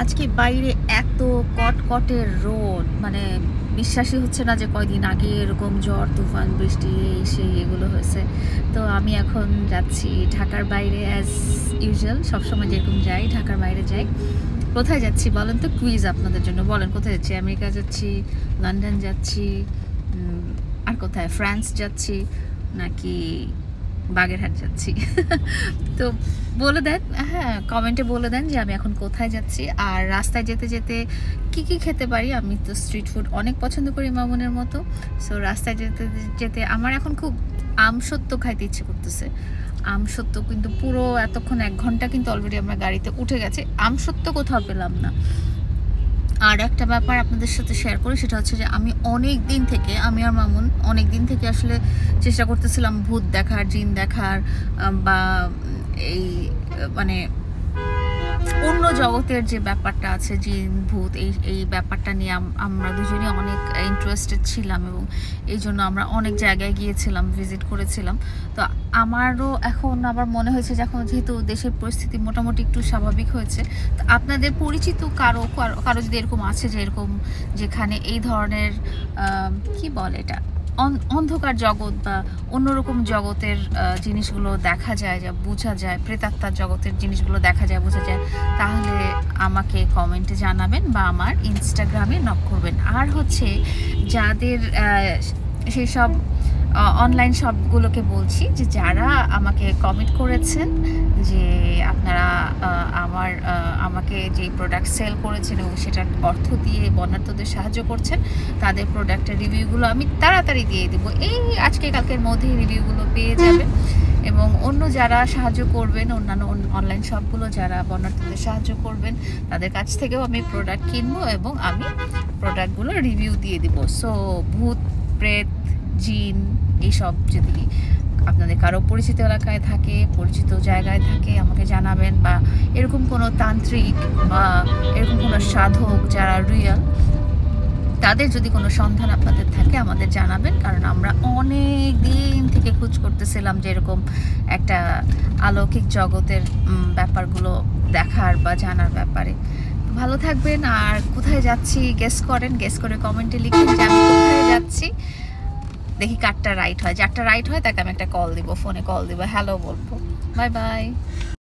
আজকে বাইরে এত কটকটের রোদ, মানে বিশ্বাসই হচ্ছে না যে কয়দিন আগে এরকম ঝড় তুফান বৃষ্টি এই সেই এগুলো হয়েছে। তো আমি এখন যাচ্ছি ঢাকার বাইরে, অ্যাজ ইউজুয়াল সবসময় যেরকম যাই ঢাকার বাইরে যাই। কোথায় যাচ্ছি বলেন তো? কুইজ আপনাদের জন্য। বলেন কোথায় যাচ্ছি? আমেরিকা যাচ্ছি, লন্ডন যাচ্ছি, আর কোথায়, ফ্রান্স যাচ্ছি, নাকি বাগেরহাট যাচ্ছি? তো বলে দেন, হ্যাঁ কমেন্টে বলে দেন যে আমি এখন কোথায় যাচ্ছি। আর রাস্তায় যেতে যেতে কি কি খেতে পারি। আমি তো স্ট্রিট ফুড অনেক পছন্দ করি মামুনের মতো। সো রাস্তায় যেতে যেতে আমার এখন খুব আমসত্ত্ব খাইতে ইচ্ছে করতেছে। আমসত্ত্ব কিন্তু পুরো এতক্ষণ 1 ঘন্টা কিন্তু অলরেডি আমরা গাড়িতে উঠে গেছে, আমসত্ত্ব কোথাও পেলাম না। আর একটা ব্যাপার আপনাদের সাথে শেয়ার করি, সেটা হচ্ছে যে আমি অনেক দিন থেকে, আমি আর মামুন অনেক দিন থেকে আসলে চেষ্টা করতেছিলাম ভূত দেখার, জিন দেখার, বা এই মানে অন্য জগতের যে ব্যাপারটা আছে, জিন ভূত, এই ব্যাপারটা নিয়ে আমরা দুজনেই অনেক ইন্টারেস্টেড ছিলাম এবং এই জন্য আমরা অনেক জায়গায় গিয়েছিলাম, ভিজিট করেছিলাম। তো আমারও এখন আবার মনে হয়েছে যে এখন যেহেতু দেশের পরিস্থিতি মোটামুটি একটু স্বাভাবিক হয়েছে, তো আপনাদের পরিচিত কারো কারো যদি এরকম আছে যে এরকম যেখানে এই ধরনের কি বলে এটা, অন্ধকার জগৎ বা অন্যরকম জগতের জিনিসগুলো দেখা যায়, যা বোঝা যায়, প্রেতাত্মার জগতের জিনিসগুলো দেখা যায়, বোঝা যায়, তাহলে আমাকে কমেন্টে জানাবেন বা আমার ইনস্টাগ্রামে নক করবেন। আর হচ্ছে যাদের সেই সব অনলাইন শপগুলোকে বলছি যে যারা আমাকে কমেন্ট করেছেন যে আপনারা আমাকে যে প্রোডাক্ট সেল করেছেন এবং সেটার অর্থ দিয়ে বন্যার্তদের সাহায্য করছেন, তাদের প্রোডাক্টের রিভিউগুলো আমি তাড়াতাড়ি দিয়ে দেবো। এই আজকে কালকের মধ্যেই রিভিউগুলো পেয়ে যাবেন। এবং অন্য যারা সাহায্য করবেন, অন্যান্য অনলাইন শপগুলো যারা বন্যার্তদের সাহায্য করবেন, তাদের কাছ থেকেও আমি প্রোডাক্ট কিনবো এবং আমি প্রোডাক্টগুলো রিভিউ দিয়ে দিব। সো ভূত প্রেত জিন এইসব যদি আপনাদের কারো পরিচিত এলাকায় থাকে, পরিচিত জায়গায় থাকে, আমাকে জানাবেন। বা এরকম কোনো তান্ত্রিক বা এরকম কোনো সাধক যারা রিয়েল, তাদের যদি কোনো সন্ধান আপনাদের থাকে আমাদের জানাবেন। কারণ আমরা অনেক দিন থেকে খোঁজ করতেছিলাম যে এরকম একটা অলৌকিক জগতের ব্যাপারগুলো দেখার বা জানার ব্যাপারে। ভালো থাকবেন। আর কোথায় যাচ্ছি গেস করেন, গেস করে কমেন্টে লিখুন যে আমি কোথায় যাচ্ছি। দেখি কারটা রাইট হয়, যারটা রাইট হয় তাকে আমি একটা কল দিব, ফোনে কল দিব, হ্যালো বলবো। Bye bye.